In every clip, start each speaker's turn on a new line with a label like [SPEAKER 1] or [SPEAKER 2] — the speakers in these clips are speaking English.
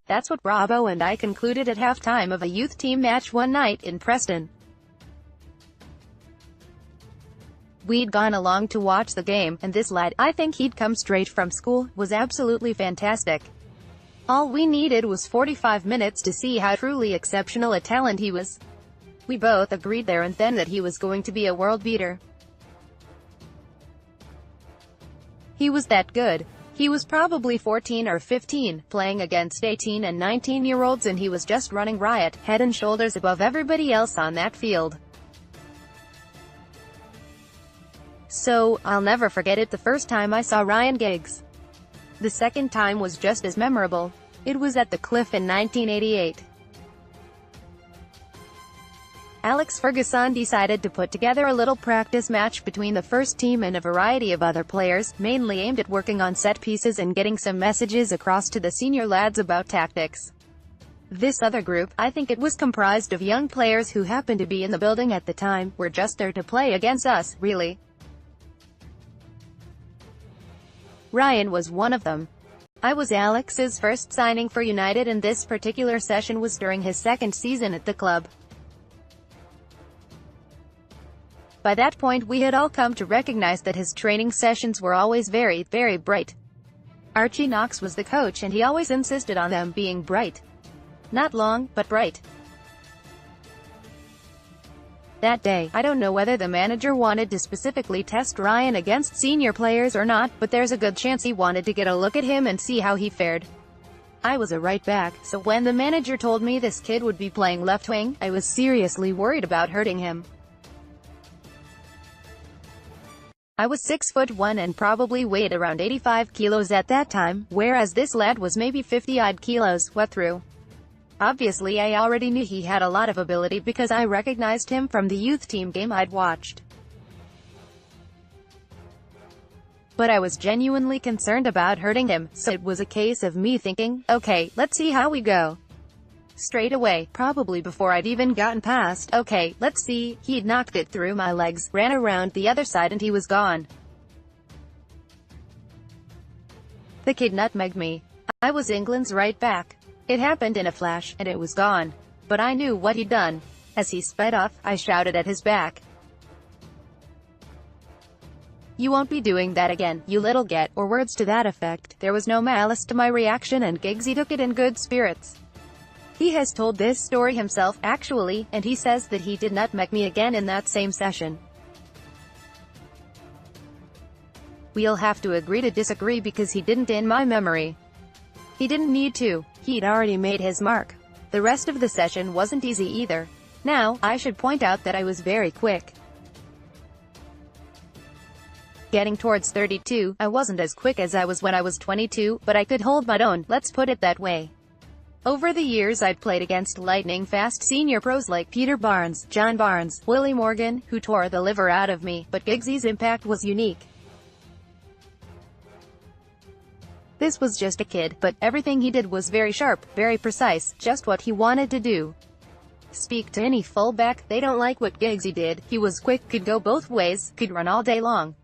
[SPEAKER 1] That's what Robbo and I concluded at halftime of a youth team match one night in Preston. We'd gone along to watch the game, and this lad, I think he'd come straight from school, was absolutely fantastic. All we needed was 45 minutes to see how truly exceptional a talent he was. We both agreed there and then that he was going to be a world beater. He was that good. He was probably 14 or 15, playing against 18 and 19-year-olds, and he was just running riot, head and shoulders above everybody else on that field. So, I'll never forget it the first time I saw Ryan Giggs. The second time was just as memorable. It was at the Cliff in 1988. Alex Ferguson decided to put together a little practice match between the first team and a variety of other players, mainly aimed at working on set pieces and getting some messages across to the senior lads about tactics. This other group, I think it was comprised of young players who happened to be in the building at the time, were just there to play against us, really. Ryan was one of them. I was Alex's first signing for United, and this particular session was during his second season at the club. By that point we had all come to recognize that his training sessions were always very, very bright. Archie Knox was the coach, and he always insisted on them being bright. Not long, but bright. That day, I don't know whether the manager wanted to specifically test Ryan against senior players or not, but there's a good chance he wanted to get a look at him and see how he fared. I was a right back, so when the manager told me this kid would be playing left wing, I was seriously worried about hurting him. I was 6'1" and probably weighed around 85 kilos at that time, whereas this lad was maybe 50-odd kilos. What through? Obviously I already knew he had a lot of ability because I recognized him from the youth team game I'd watched. But I was genuinely concerned about hurting him, so it was a case of me thinking, okay, let's see how we go. Straight away, probably before I'd even gotten past, okay, let's see, he'd knocked it through my legs, ran around the other side, and he was gone. The kid nutmegged me. I was England's right back. It happened in a flash, and it was gone. But I knew what he'd done. As he sped off, I shouted at his back, "You won't be doing that again, you little get," or words to that effect. There was no malice to my reaction, and Giggsy took it in good spirits. He has told this story himself, actually, and he says that he did nutmeg me again in that same session. We'll have to agree to disagree because he didn't in my memory. He didn't need to. He'd already made his mark. The rest of the session wasn't easy either. Now, I should point out that I was very quick. Getting towards 32, I wasn't as quick as I was when I was 22, but I could hold my own, let's put it that way. Over the years I'd played against lightning-fast senior pros like Peter Barnes, John Barnes, Willie Morgan, who tore the liver out of me, but Giggsy's impact was unique. This was just a kid, but everything he did was very sharp, very precise, just what he wanted to do. Speak to any fullback, they don't like what Giggsy did. He was quick, could go both ways, could run all day long.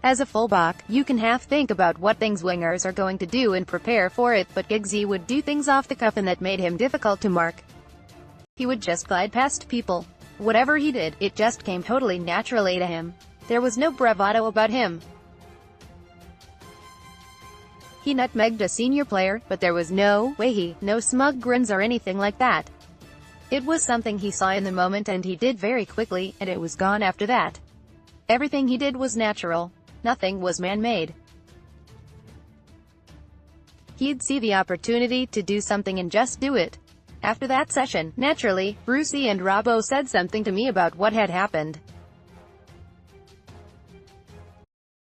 [SPEAKER 1] As a fullback, you can half think about what things wingers are going to do and prepare for it, but Giggsy would do things off the cuff, and that made him difficult to mark. He would just glide past people. Whatever he did, it just came totally naturally to him. There was no bravado about him. He nutmegged a senior player, but there was no smug grins or anything like that. It was something he saw in the moment, and he did very quickly, and it was gone after that. Everything he did was natural. Nothing was man-made. He'd see the opportunity to do something and just do it. After that session, naturally, Brucey and Robbo said something to me about what had happened.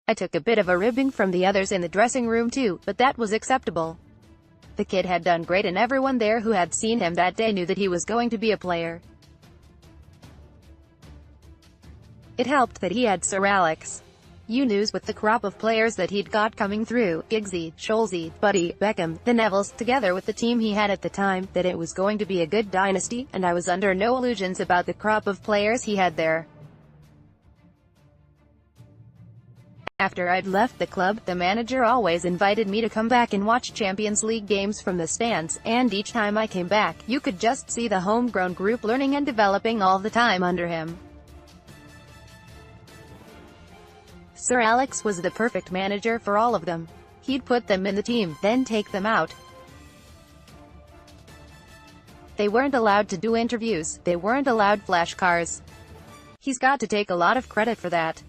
[SPEAKER 1] I took a bit of a ribbing from the others in the dressing room too, but that was acceptable. The kid had done great, and everyone there who had seen him that day knew that he was going to be a player. It helped that he had Sir Alex. You knew with the crop of players that he'd got coming through, Giggsy, Scholesy, Buddy, Beckham, the Nevilles, together with the team he had at the time, that it was going to be a good dynasty, and I was under no illusions about the crop of players he had there. After I'd left the club, the manager always invited me to come back and watch Champions League games from the stands, and each time I came back, you could just see the homegrown group learning and developing all the time under him. Sir Alex was the perfect manager for all of them. He'd put them in the team, then take them out. They weren't allowed to do interviews, they weren't allowed flashcards. He's got to take a lot of credit for that.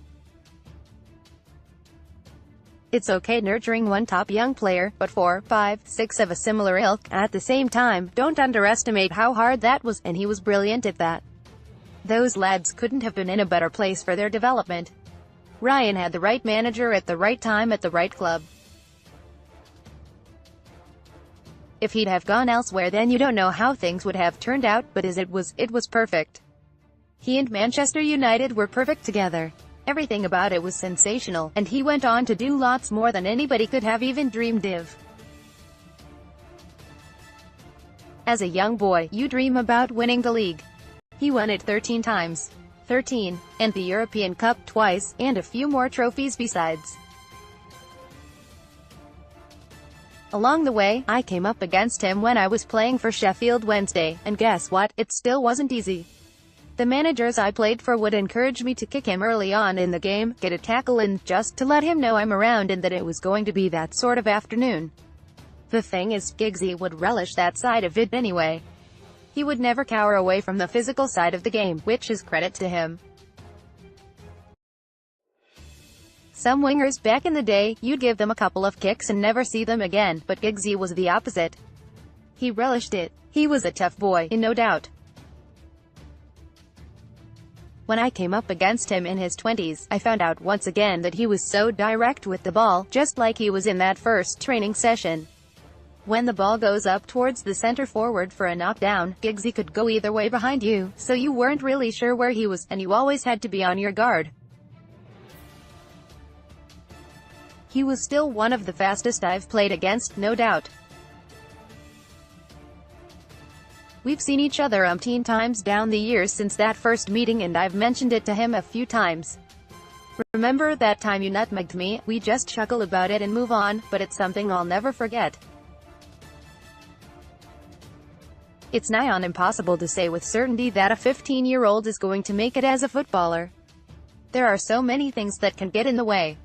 [SPEAKER 1] It's okay nurturing one top young player, but 4, 5, 6 of a similar ilk, at the same time, don't underestimate how hard that was, and he was brilliant at that. Those lads couldn't have been in a better place for their development. Ryan had the right manager at the right time at the right club. If he'd have gone elsewhere, then you don't know how things would have turned out, but as it was perfect. He and Manchester United were perfect together. Everything about it was sensational, and he went on to do lots more than anybody could have even dreamed of. As a young boy, you dream about winning the league. He won it 13 times. 13, and the European Cup twice, and a few more trophies besides. Along the way, I came up against him when I was playing for Sheffield Wednesday, and guess what, it still wasn't easy. The managers I played for would encourage me to kick him early on in the game, get a tackle in, just to let him know I'm around and that it was going to be that sort of afternoon. The thing is, Giggsy would relish that side of it anyway. He would never cower away from the physical side of the game, which is credit to him. Some wingers back in the day, you'd give them a couple of kicks and never see them again, but Giggsy was the opposite. He relished it. He was a tough boy, no doubt. When I came up against him in his 20s, I found out once again that he was so direct with the ball, just like he was in that first training session. When the ball goes up towards the center forward for a knockdown, Giggsy could go either way behind you, so you weren't really sure where he was, and you always had to be on your guard. He was still one of the fastest I've played against, no doubt. We've seen each other umpteen times down the years since that first meeting, and I've mentioned it to him a few times. Remember that time you nutmegged me? We just chuckle about it and move on, but it's something I'll never forget. It's nigh on impossible to say with certainty that a 15-year-old is going to make it as a footballer. There are so many things that can get in the way.